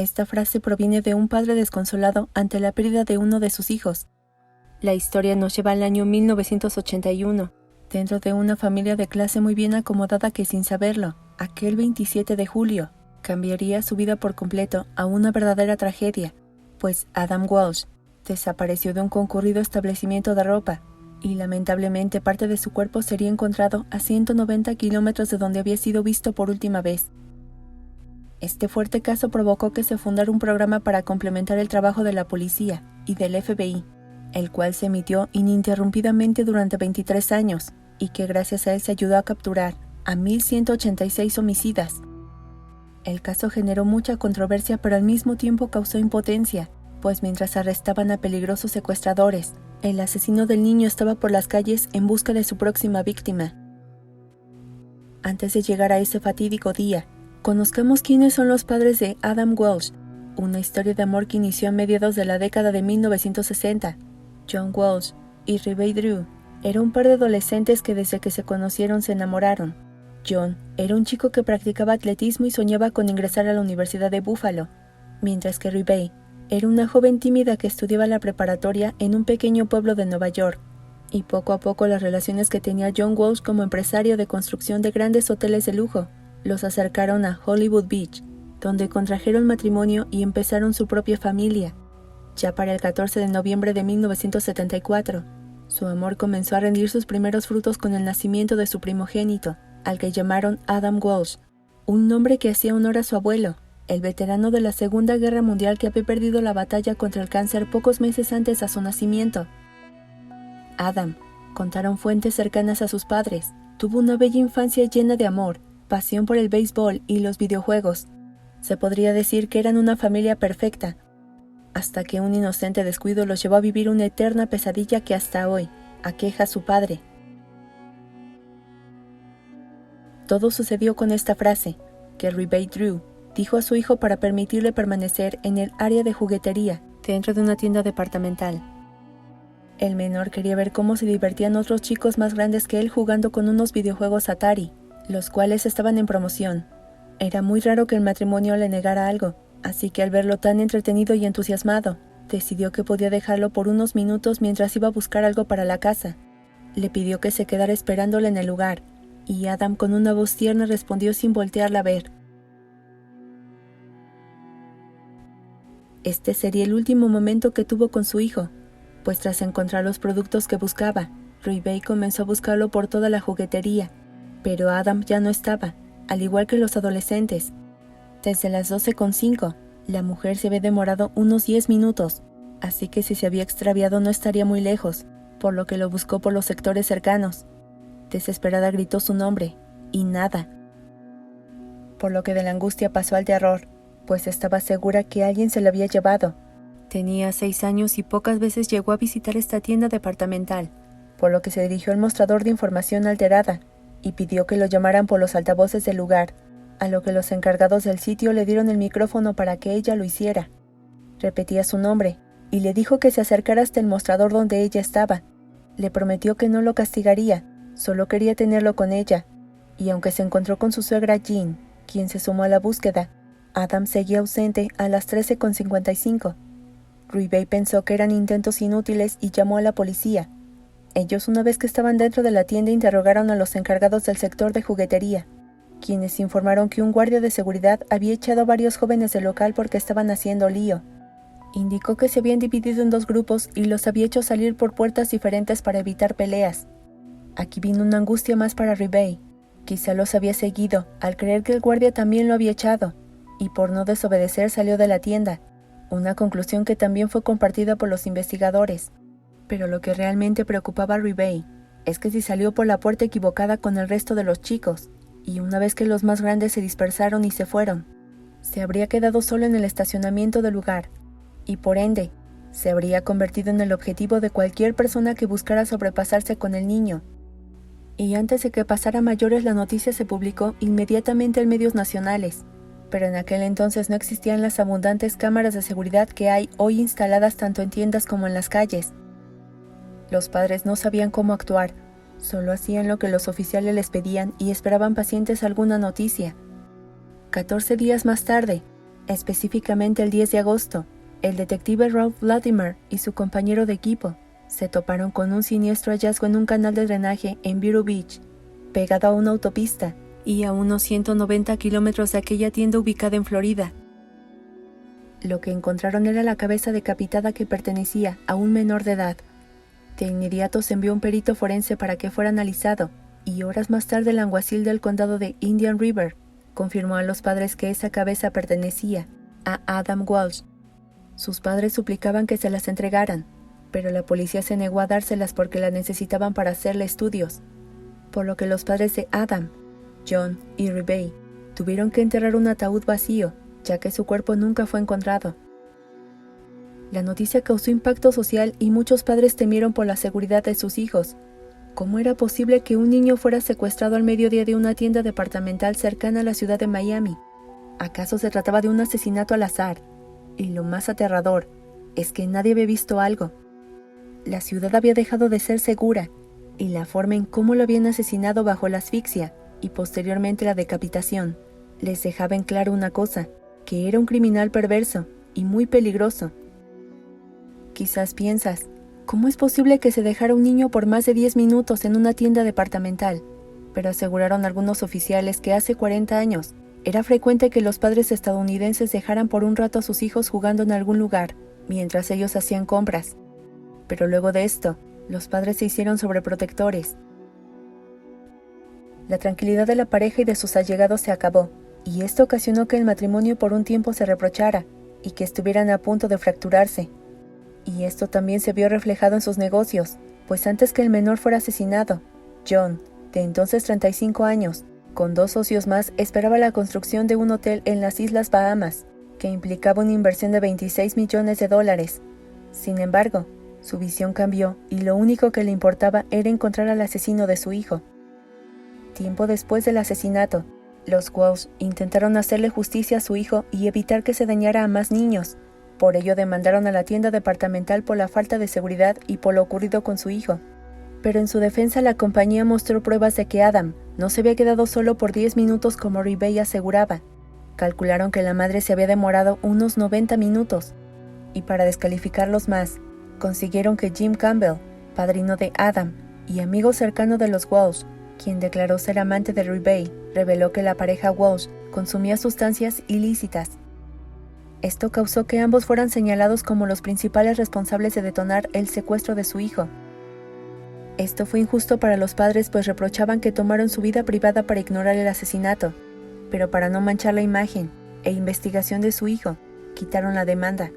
Esta frase proviene de un padre desconsolado ante la pérdida de uno de sus hijos. La historia nos lleva al año 1981, dentro de una familia de clase muy bien acomodada que, sin saberlo, aquel 27 de julio, cambiaría su vida por completo a una verdadera tragedia, pues Adam Walsh desapareció de un concurrido establecimiento de ropa y lamentablemente parte de su cuerpo sería encontrado a 190 kilómetros de donde había sido visto por última vez. Este fuerte caso provocó que se fundara un programa para complementar el trabajo de la policía y del FBI, el cual se emitió ininterrumpidamente durante 23 años y que gracias a él se ayudó a capturar a 1.186 homicidas. El caso generó mucha controversia, pero al mismo tiempo causó impotencia, pues mientras arrestaban a peligrosos secuestradores, el asesino del niño estaba por las calles en busca de su próxima víctima. Antes de llegar a ese fatídico día, conozcamos quiénes son los padres de Adam Walsh, una historia de amor que inició a mediados de la década de 1960. John Walsh y Rebecca Drew era un par de adolescentes que desde que se conocieron se enamoraron. John era un chico que practicaba atletismo y soñaba con ingresar a la Universidad de Buffalo, mientras que Rebecca era una joven tímida que estudiaba la preparatoria en un pequeño pueblo de Nueva York, y poco a poco las relaciones que tenía John Walsh como empresario de construcción de grandes hoteles de lujo los acercaron a Hollywood Beach, donde contrajeron matrimonio y empezaron su propia familia. Ya para el 14 de noviembre de 1974, su amor comenzó a rendir sus primeros frutos con el nacimiento de su primogénito, al que llamaron Adam Walsh, un nombre que hacía honor a su abuelo, el veterano de la Segunda Guerra Mundial que había perdido la batalla contra el cáncer pocos meses antes a su nacimiento. Adam, contaron fuentes cercanas a sus padres, tuvo una bella infancia llena de amor, pasión por el béisbol y los videojuegos. Se podría decir que eran una familia perfecta, hasta que un inocente descuido los llevó a vivir una eterna pesadilla que hasta hoy aqueja a su padre. Todo sucedió con esta frase, que Rebecca Drew dijo a su hijo para permitirle permanecer en el área de juguetería dentro de una tienda departamental. El menor quería ver cómo se divertían otros chicos más grandes que él jugando con unos videojuegos Atari, los cuales estaban en promoción. Era muy raro que el matrimonio le negara algo, así que al verlo tan entretenido y entusiasmado, decidió que podía dejarlo por unos minutos mientras iba a buscar algo para la casa. Le pidió que se quedara esperándole en el lugar, y Adam con una voz tierna respondió sin voltearla a ver. Este sería el último momento que tuvo con su hijo, pues tras encontrar los productos que buscaba, Rebecca comenzó a buscarlo por toda la juguetería, pero Adam ya no estaba, al igual que los adolescentes. Desde las 12:05, la mujer se había demorado unos 10 minutos, así que si se había extraviado no estaría muy lejos, por lo que lo buscó por los sectores cercanos. Desesperada gritó su nombre, y nada. Por lo que de la angustia pasó al terror, pues estaba segura que alguien se lo había llevado. Tenía 6 años y pocas veces llegó a visitar esta tienda departamental, por lo que se dirigió al mostrador de información alterada y pidió que lo llamaran por los altavoces del lugar, a lo que los encargados del sitio le dieron el micrófono para que ella lo hiciera. Repetía su nombre y le dijo que se acercara hasta el mostrador donde ella estaba. Le prometió que no lo castigaría, solo quería tenerlo con ella, y aunque se encontró con su suegra Jean, quien se sumó a la búsqueda, Adam seguía ausente a las 13:55. Rebecca pensó que eran intentos inútiles y llamó a la policía. Ellos, una vez que estaban dentro de la tienda, interrogaron a los encargados del sector de juguetería, quienes informaron que un guardia de seguridad había echado a varios jóvenes del local porque estaban haciendo lío. Indicó que se habían dividido en 2 grupos y los había hecho salir por puertas diferentes para evitar peleas. Aquí vino una angustia más para Rebecca. Quizá los había seguido, al creer que el guardia también lo había echado, y por no desobedecer salió de la tienda, una conclusión que también fue compartida por los investigadores. Pero lo que realmente preocupaba a Rebecca es que si salió por la puerta equivocada con el resto de los chicos, y una vez que los más grandes se dispersaron y se fueron, se habría quedado solo en el estacionamiento del lugar, y por ende, se habría convertido en el objetivo de cualquier persona que buscara sobrepasarse con el niño. Y antes de que pasara a mayores, la noticia se publicó inmediatamente en medios nacionales, pero en aquel entonces no existían las abundantes cámaras de seguridad que hay hoy instaladas tanto en tiendas como en las calles. Los padres no sabían cómo actuar, solo hacían lo que los oficiales les pedían y esperaban pacientes alguna noticia. 14 días más tarde, Específicamente el 10 de agosto, el detective Ralph Vladimir y su compañero de equipo se toparon con un siniestro hallazgo en un canal de drenaje en Vero Beach, pegado a una autopista y a unos 190 kilómetros de aquella tienda ubicada en Florida. Lo que encontraron era la cabeza decapitada que pertenecía a un menor de edad. De inmediato se envió un perito forense para que fuera analizado, y horas más tarde el alguacil del condado de Indian River confirmó a los padres que esa cabeza pertenecía a Adam Walsh. Sus padres suplicaban que se las entregaran, pero la policía se negó a dárselas porque las necesitaban para hacerle estudios, por lo que los padres de Adam, John y Rebay, tuvieron que enterrar un ataúd vacío, ya que su cuerpo nunca fue encontrado. La noticia causó impacto social y muchos padres temieron por la seguridad de sus hijos. ¿Cómo era posible que un niño fuera secuestrado al mediodía de una tienda departamental cercana a la ciudad de Miami? ¿Acaso se trataba de un asesinato al azar? Y lo más aterrador es que nadie había visto algo. La ciudad había dejado de ser segura, y la forma en cómo lo habían asesinado bajo la asfixia y posteriormente la decapitación les dejaba en claro una cosa, que era un criminal perverso y muy peligroso. Quizás piensas, ¿cómo es posible que se dejara un niño por más de 10 minutos en una tienda departamental? Pero aseguraron algunos oficiales que hace 40 años era frecuente que los padres estadounidenses dejaran por un rato a sus hijos jugando en algún lugar, mientras ellos hacían compras. Pero luego de esto, los padres se hicieron sobreprotectores. La tranquilidad de la pareja y de sus allegados se acabó, y esto ocasionó que el matrimonio por un tiempo se reprochara, y que estuvieran a punto de fracturarse. Y esto también se vio reflejado en sus negocios, pues antes que el menor fuera asesinado, John, de entonces 35 años, con 2 socios más, esperaba la construcción de un hotel en las Islas Bahamas, que implicaba una inversión de $26 millones. Sin embargo, su visión cambió y lo único que le importaba era encontrar al asesino de su hijo. Tiempo después del asesinato, los Walsh intentaron hacerle justicia a su hijo y evitar que se dañara a más niños. Por ello demandaron a la tienda departamental por la falta de seguridad y por lo ocurrido con su hijo. Pero en su defensa la compañía mostró pruebas de que Adam no se había quedado solo por 10 minutos como Rebay aseguraba. Calcularon que la madre se había demorado unos 90 minutos. Y para descalificarlos más, consiguieron que Jim Campbell, padrino de Adam y amigo cercano de los Walsh, quien declaró ser amante de Rebay, reveló que la pareja Walsh consumía sustancias ilícitas. Esto causó que ambos fueran señalados como los principales responsables de detonar el secuestro de su hijo. Esto fue injusto para los padres, pues reprochaban que tomaron su vida privada para ignorar el asesinato, pero para no manchar la imagen e investigación de su hijo, quitaron la demanda.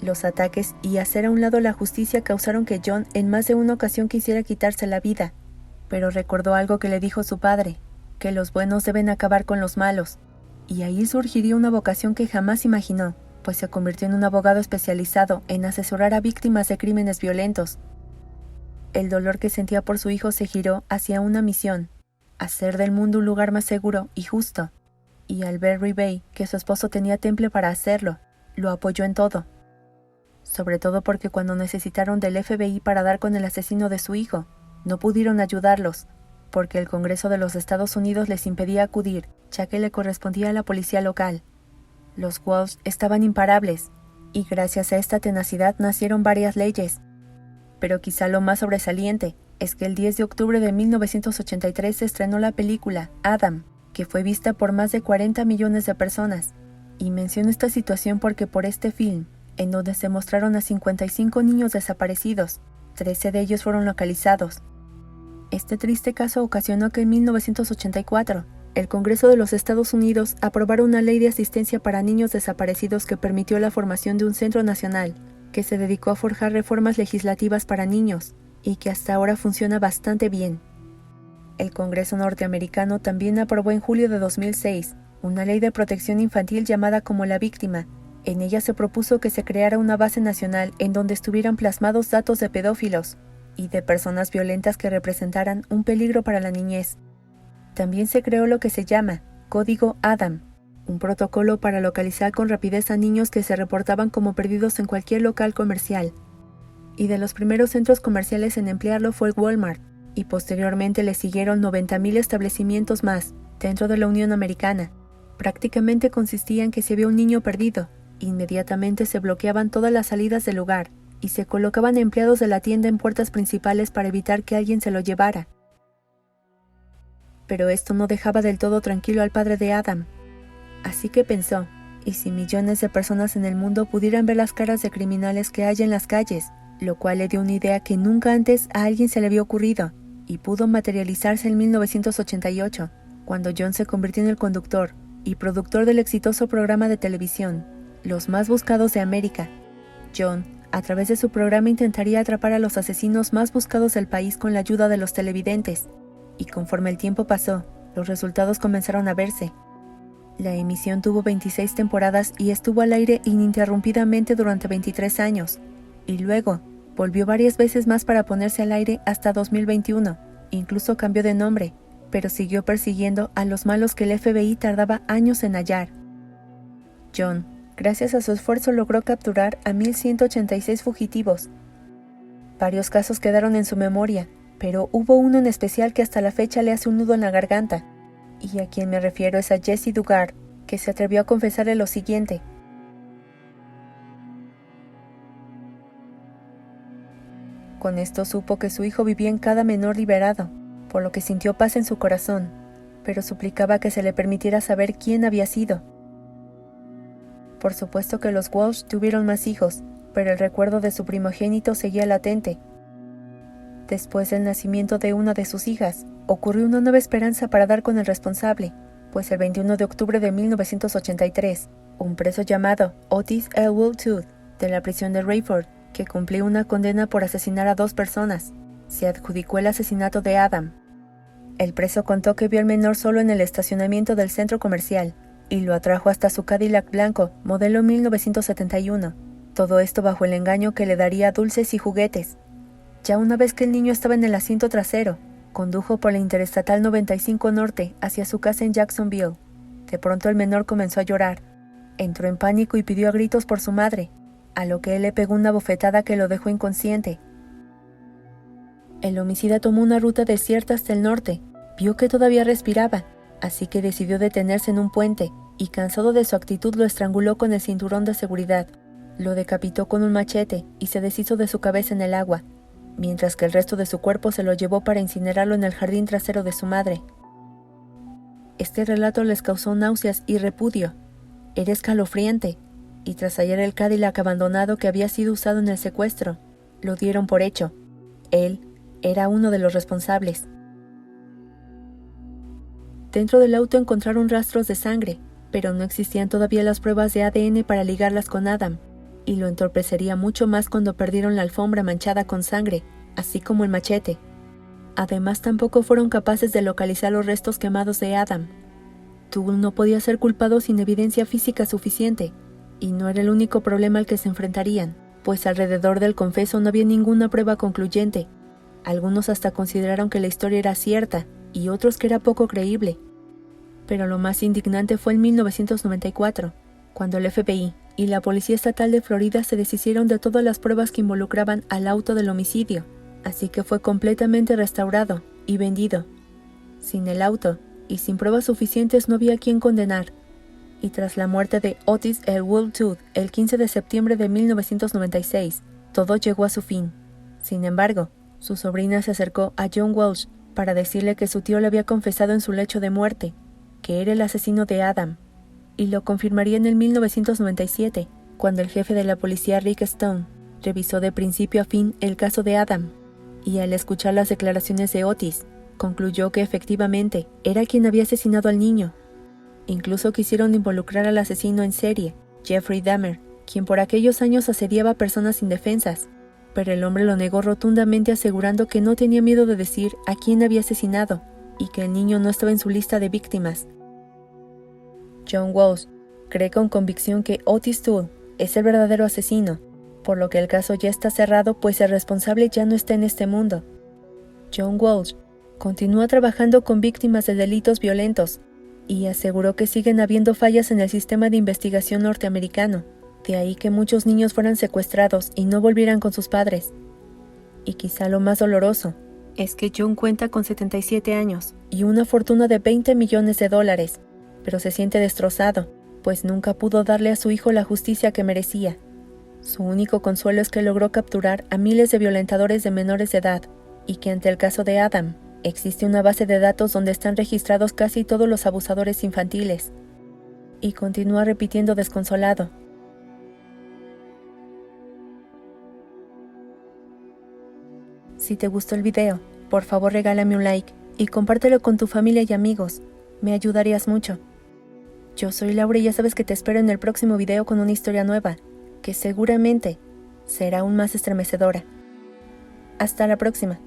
Los ataques y hacer a un lado la justicia causaron que John en más de una ocasión quisiera quitarse la vida, pero recordó algo que le dijo su padre, que los buenos deben acabar con los malos, y ahí surgiría una vocación que jamás imaginó, pues se convirtió en un abogado especializado en asesorar a víctimas de crímenes violentos. El dolor que sentía por su hijo se giró hacia una misión, hacer del mundo un lugar más seguro y justo, y al ver Rebay que su esposo tenía temple para hacerlo, lo apoyó en todo. Sobre todo porque cuando necesitaron del FBI para dar con el asesino de su hijo, no pudieron ayudarlos, porque el Congreso de los Estados Unidos les impedía acudir, ya que le correspondía a la policía local. Los Walsh estaban imparables, y gracias a esta tenacidad nacieron varias leyes. Pero quizá lo más sobresaliente es que el 10 de octubre de 1983 se estrenó la película Adam, que fue vista por más de 40 millones de personas. Y menciono esta situación porque por este film, en donde se mostraron a 55 niños desaparecidos, 13 de ellos fueron localizados. Este triste caso ocasionó que en 1984, el Congreso de los Estados Unidos aprobara una ley de asistencia para niños desaparecidos que permitió la formación de un centro nacional, que se dedicó a forjar reformas legislativas para niños, y que hasta ahora funciona bastante bien. El Congreso norteamericano también aprobó en julio de 2006 una ley de protección infantil llamada como La Víctima. En ella se propuso que se creara una base nacional en donde estuvieran plasmados datos de pedófilos y de personas violentas que representaran un peligro para la niñez. También se creó lo que se llama Código Adam, un protocolo para localizar con rapidez a niños que se reportaban como perdidos en cualquier local comercial. Y de los primeros centros comerciales en emplearlo fue Walmart, y posteriormente le siguieron 90,000 establecimientos más dentro de la Unión Americana. Prácticamente consistía en que si había un niño perdido, inmediatamente se bloqueaban todas las salidas del lugar y se colocaban empleados de la tienda en puertas principales para evitar que alguien se lo llevara. Pero esto no dejaba del todo tranquilo al padre de Adam. Así que pensó, ¿y si millones de personas en el mundo pudieran ver las caras de criminales que hay en las calles? Lo cual le dio una idea que nunca antes a alguien se le había ocurrido, y pudo materializarse en 1988, cuando John se convirtió en el conductor y productor del exitoso programa de televisión, Los Más Buscados de América. John, a través de su programa, intentaría atrapar a los asesinos más buscados del país con la ayuda de los televidentes, y conforme el tiempo pasó, los resultados comenzaron a verse. La emisión tuvo 26 temporadas y estuvo al aire ininterrumpidamente durante 23 años, y luego volvió varias veces más para ponerse al aire hasta 2021, incluso cambió de nombre, pero siguió persiguiendo a los malos que el FBI tardaba años en hallar. John, gracias a su esfuerzo, logró capturar a 1,186 fugitivos. Varios casos quedaron en su memoria, pero hubo uno en especial que hasta la fecha le hace un nudo en la garganta, y a quien me refiero es a Jesse Dugard, que se atrevió a confesarle lo siguiente. Con esto supo que su hijo vivía en cada menor liberado, por lo que sintió paz en su corazón, pero suplicaba que se le permitiera saber quién había sido. Por supuesto que los Walsh tuvieron más hijos, pero el recuerdo de su primogénito seguía latente. Después del nacimiento de una de sus hijas, ocurrió una nueva esperanza para dar con el responsable, pues el 21 de octubre de 1983, un preso llamado Otis Elwood Tooth, de la prisión de Rayford, que cumplió una condena por asesinar a 2 personas, se adjudicó el asesinato de Adam. El preso contó que vio al menor solo en el estacionamiento del centro comercial, y lo atrajo hasta su Cadillac blanco, modelo 1971, todo esto bajo el engaño que le daría dulces y juguetes. Ya una vez que el niño estaba en el asiento trasero, condujo por la Interestatal 95 Norte hacia su casa en Jacksonville. De pronto el menor comenzó a llorar. Entró en pánico y pidió a gritos por su madre, a lo que él le pegó una bofetada que lo dejó inconsciente. El homicida tomó una ruta desierta hasta el norte, vio que todavía respiraba, así que decidió detenerse en un puente, y cansado de su actitud lo estranguló con el cinturón de seguridad. Lo decapitó con un machete y se deshizo de su cabeza en el agua, mientras que el resto de su cuerpo se lo llevó para incinerarlo en el jardín trasero de su madre. Este relato les causó náuseas y repudio. Era escalofriante, y tras hallar el Cadillac abandonado que había sido usado en el secuestro, lo dieron por hecho. Él era uno de los responsables. Dentro del auto encontraron rastros de sangre, pero no existían todavía las pruebas de ADN para ligarlas con Adam, y lo entorpecería mucho más cuando perdieron la alfombra manchada con sangre, así como el machete. Además, tampoco fueron capaces de localizar los restos quemados de Adam. Toole no podía ser culpado sin evidencia física suficiente, y no era el único problema al que se enfrentarían, pues alrededor del confeso no había ninguna prueba concluyente. Algunos hasta consideraron que la historia era cierta, y otros que era poco creíble. Pero lo más indignante fue en 1994, cuando el FBI y la Policía Estatal de Florida se deshicieron de todas las pruebas que involucraban al auto del homicidio, así que fue completamente restaurado y vendido. Sin el auto y sin pruebas suficientes no había a quien condenar, y tras la muerte de Otis Elwood Tooth el 15 de septiembre de 1996, todo llegó a su fin. Sin embargo, su sobrina se acercó a John Walsh para decirle que su tío le había confesado en su lecho de muerte, que era el asesino de Adam, y lo confirmaría en el 1997, cuando el jefe de la policía Rick Stone revisó de principio a fin el caso de Adam, y al escuchar las declaraciones de Otis, concluyó que efectivamente era quien había asesinado al niño. Incluso quisieron involucrar al asesino en serie, Jeffrey Dahmer, quien por aquellos años asediaba a personas indefensas, pero el hombre lo negó rotundamente, asegurando que no tenía miedo de decir a quién había asesinado y que el niño no estaba en su lista de víctimas. John Walsh cree con convicción que Otis Toole es el verdadero asesino, por lo que el caso ya está cerrado, pues el responsable ya no está en este mundo. John Walsh continúa trabajando con víctimas de delitos violentos y aseguró que siguen habiendo fallas en el sistema de investigación norteamericano, de ahí que muchos niños fueran secuestrados y no volvieran con sus padres. Y quizá lo más doloroso es que John cuenta con 77 años y una fortuna de $20 millones, pero se siente destrozado, pues nunca pudo darle a su hijo la justicia que merecía. Su único consuelo es que logró capturar a miles de violentadores de menores de edad, y que ante el caso de Adam, existe una base de datos donde están registrados casi todos los abusadores infantiles. Y continúa repitiendo desconsolado: si te gustó el video, por favor regálame un like y compártelo con tu familia y amigos. Me ayudarías mucho. Yo soy Laura y ya sabes que te espero en el próximo video con una historia nueva, que seguramente será aún más estremecedora. Hasta la próxima.